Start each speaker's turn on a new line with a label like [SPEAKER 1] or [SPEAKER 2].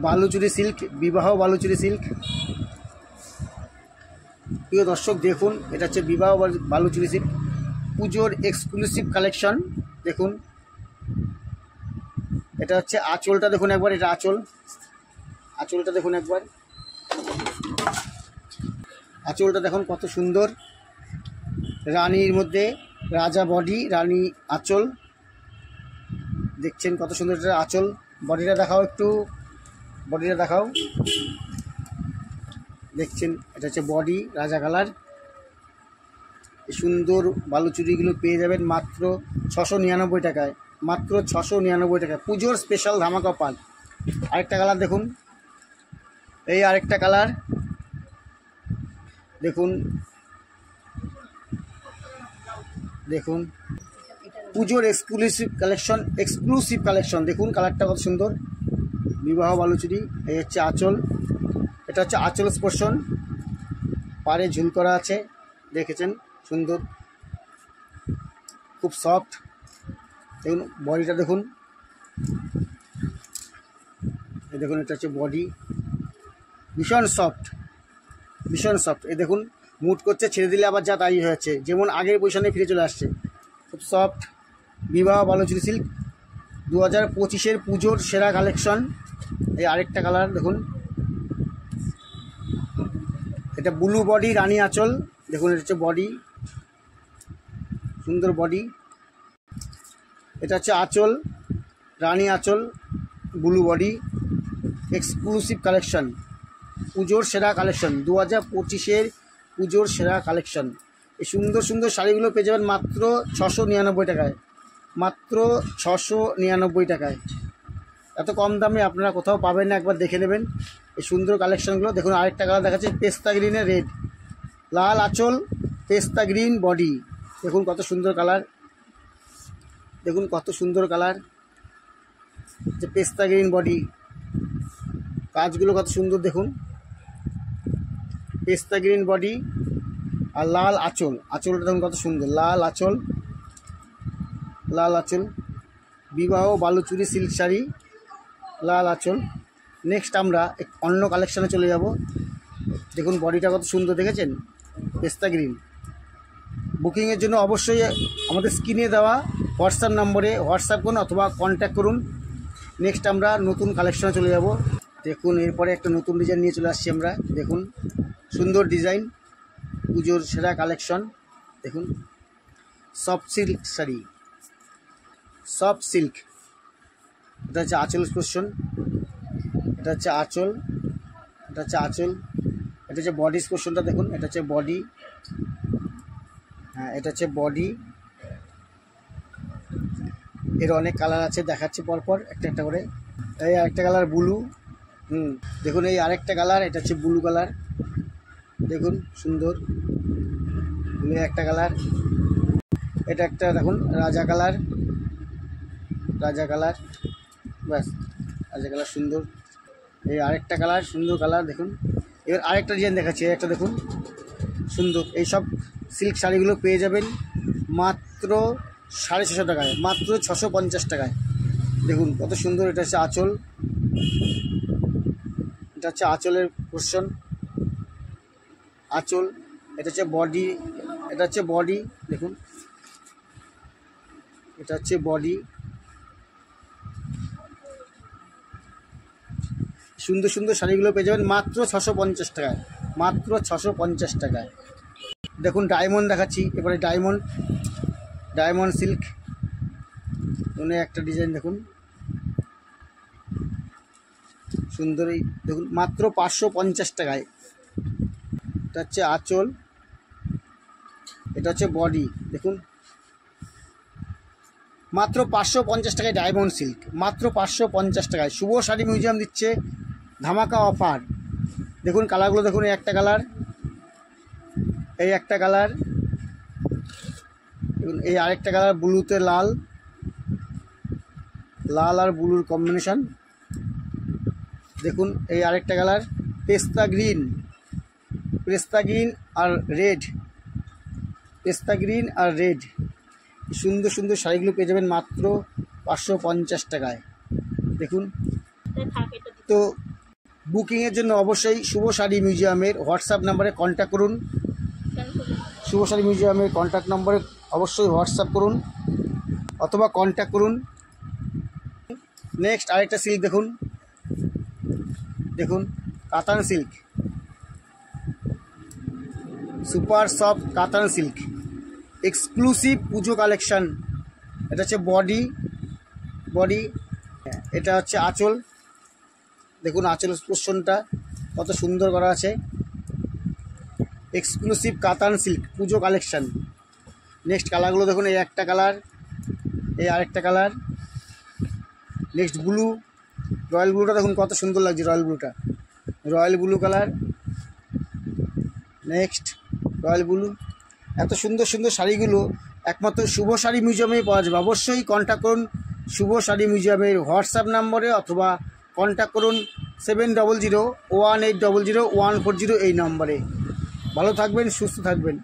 [SPEAKER 1] Baluchari silk, বিবাহ Baluchari silk. প্রিয় দর্শক দেখুন, এটা হচ্ছে বিবাহ বালুচুরি সিল্ক, পুজোর এক্সক্লুসিভ কালেকশন। দেখুন এটা হচ্ছে আঁচলটা দেখুন একবার, এটা আঁচলটা দেখুন একবার, আঁচলটা দেখুন কত সুন্দর, রানীর মধ্যে রাজা বডি, রানী আঁচল, দেখছেন কত সুন্দর এটা আঁচল। বডিটা দেখাও, একটু বডিটা দেখাও, দেখছেন এটা হচ্ছে বডি, রাজা কালার। এই সুন্দর বালুচুরিগুলো পেয়ে যাবেন মাত্র 699 টাকায়, মাত্র 699 টাকায়, পুজোর স্পেশাল ধামাকা অফার। আরেকটা কালার দেখুন, এই আরেকটা কালার দেখুন, দেখুন পুজোর এক্সক্লুসিভ কালেকশন। দেখুন কালারটা কত সুন্দর, বিবাহ বালুচুরি। এই হচ্ছে আঁচল, এটা হচ্ছে আঁচল পোর্শন, পাড়ে ঝুল করা আছে, দেখেছেন সুন্দর, খুব সফট। দেখুন বডিটা দেখুন, এই দেখুন এটা হচ্ছে বডি, ভীষণ সফট, ভীষণ সফট। এই দেখুন মুড করছে, ছেড়ে দিলে আবার যা তাই হয়েছে, যেমন আগের পজিশনে ফিরে চলে আসছে, খুব সফট। বিবাহ বালুচুরি সিল্ক 2025-এর পুজোর সেরা কালেকশন। এই আরেকটা কালার দেখুন, এটা ব্লু বডি, রানী আঁচল। দেখুন এটা হচ্ছে বডি, সুন্দর বডি। এটা হচ্ছে আঁচল, রানী আঁচল, ব্লু বডি, এক্সক্লুসিভ কালেকশন, পুজোর সেরা কালেকশন, 2025-এর পুজোর সেরা কালেকশন। এই সুন্দর সুন্দর শাড়িগুলো পেয়ে যাবেন মাত্র 699 টাকায়, মাত্র 699 টাকায়। এত কম দামে আপনারা কোথাও পাবেন না, একবার দেখে নেবেন এই সুন্দর কালেকশনগুলো। দেখুন আরেকটা কালার দেখাচ্ছে, পেস্তা গ্রিনে রেড, লাল আঁচল, পেস্তা গ্রিন বডি। দেখুন কত সুন্দর কালার, দেখুন কত সুন্দর কালার, যে পেস্তা গ্রিন বডি, কাজগুলো কত সুন্দর দেখুন, পেস্তা গ্রিন বডি আর লাল আঁচল, আঁচলটা দেখুন কত সুন্দর, লাল আঁচল, লাল আঁচল, বিবাহ বালুচুরি সিল্ক শাড়ি, লাল আঁচল। নেক্সট আমরা অন্য কালেকশানে চলে যাব। দেখুন বডিটা কত সুন্দর, দেখেছেন, পেস্তা গ্রিন। বুকিংয়ের জন্য অবশ্যই আমাদের স্ক্রিনে দেওয়া হোয়াটসঅ্যাপ নম্বরে হোয়াটসঅ্যাপ করুন অথবা কন্ট্যাক্ট করুন। নেক্সট আমরা নতুন কালেকশানে চলে যাব। দেখুন এরপরে একটা নতুন ডিজাইন নিয়ে চলে আসছি আমরা। দেখুন সুন্দর ডিজাইন, পুজোর সেরা কালেকশন। দেখুন soft silk sari, soft silk, এটা হচ্ছে আঁচল পোর্শন, এটা হচ্ছে আঁচল, এটা হচ্ছে আঁচল, এটা হচ্ছে বডি পোর্শনটা দেখুন, এটা হচ্ছে বডি, হ্যাঁ এটা হচ্ছে বডি। এর অনেক কালার আছে, দেখাচ্ছি পরপর একটা একটা করে। এই আরেকটা কালার ব্লু, দেখুন এই আরেকটা কালার, এটা হচ্ছে ব্লু কালার, দেখুন সুন্দর ব্লু একটা কালার। এটা একটা দেখুন রাজা কালার, রাজা কালার, ব্যাস রাজা কালার সুন্দর। এই আরেকটা কালার, সুন্দর কালার দেখুন। এবার আরেকটা ডিজাইন দেখাচ্ছি, একটা দেখুন সুন্দর। এই সব সিল্ক শাড়িগুলো পেয়ে যাবেন মাত্র 650 টাকায়, মাত্র 650 টাকায়। দেখুন কত সুন্দর, এটা হচ্ছে আঁচল, এটা হচ্ছে আঁচলের পোর্শন, আঁচল, এটা হচ্ছে বডি, এটা হচ্ছে বডি, দেখুন এটা হচ্ছে বডি। সুন্দর সুন্দর শাড়িগুলো পেয়ে যাবেন মাত্র 650 টাকায়, মাত্র 650 টাকায়। দেখুন ডায়মন্ড দেখাচ্ছি এবারে, ডায়মন্ড, ডায়মন্ড সিল্ক, অনেক একটা ডিজাইন দেখুন সুন্দর, এই দেখুন মাত্র 550 টাকায়। এটা হচ্ছে আঁচল, এটা হচ্ছে বডি, দেখুন মাত্র 550 টাকায় ডায়মন্ড সিল্ক, মাত্র 550 টাকায়। শুভ শাড়ি মিউজিয়াম দিচ্ছে ধামাকা অফার। দেখুন কালারগুলো দেখুন, এই একটা কালার, এই একটা কালার, দেখুন এই আরেকটা কালার, ব্লুতে লাল, লাল আর ব্লুর কম্বিনেশন। দেখুন এই আরেকটা কালার, পেস্তা গ্রিন, পেস্তা গ্রিন আর রেড, পেস্তা গ্রিন আর রেড। সুন্দর সুন্দর শাড়িগুলো পেয়ে যাবেন মাত্র 550 টাকায়। দেখুন তো বুকিংয়ের জন্য অবশ্যই শুভ শাড়ি মিউজিয়ামের হোয়াটসঅ্যাপ নাম্বারে কন্ট্যাক্ট করুন। শুভ শাড়ি মিউজিয়ামের কন্ট্যাক্ট নম্বরে অবশ্যই হোয়াটসঅ্যাপ করুন অথবা কন্ট্যাক্ট করুন। নেক্সট আরেকটা সিল্ক দেখুন, দেখুন কাতান সিল্ক, সুপার সফট কাতান সিল্ক, এক্সক্লুসিভ পুজো কালেকশান। এটা হচ্ছে বডি, এটা হচ্ছে আঁচল। দেখুন আঁচল পোর্শনটা কত সুন্দর করা আছে। এক্সক্লুসিভ কাতান সিল্ক পুজো কালেকশান। নেক্সট কালারগুলো দেখুন, এই একটা কালার, এই আরেকটা কালার। নেক্সট ব্লু, রয়্যাল ব্লুটা দেখুন কত সুন্দর লাগছে, royal blue colour. Next royal blue. এত সুন্দর সুন্দর শাড়িগুলো একমাত্র শুভ শাড়ি মিউজিয়ামেই পাওয়া যাবে। অবশ্যই কন্ট্যাক্ট করুন শুভ শাড়ি মিউজিয়ামের হোয়াটসঅ্যাপ নম্বরে অথবা কন্ট্যাক্ট করুন 7001800140 এই নম্বরে। ভালো থাকবেন, সুস্থ থাকবেন।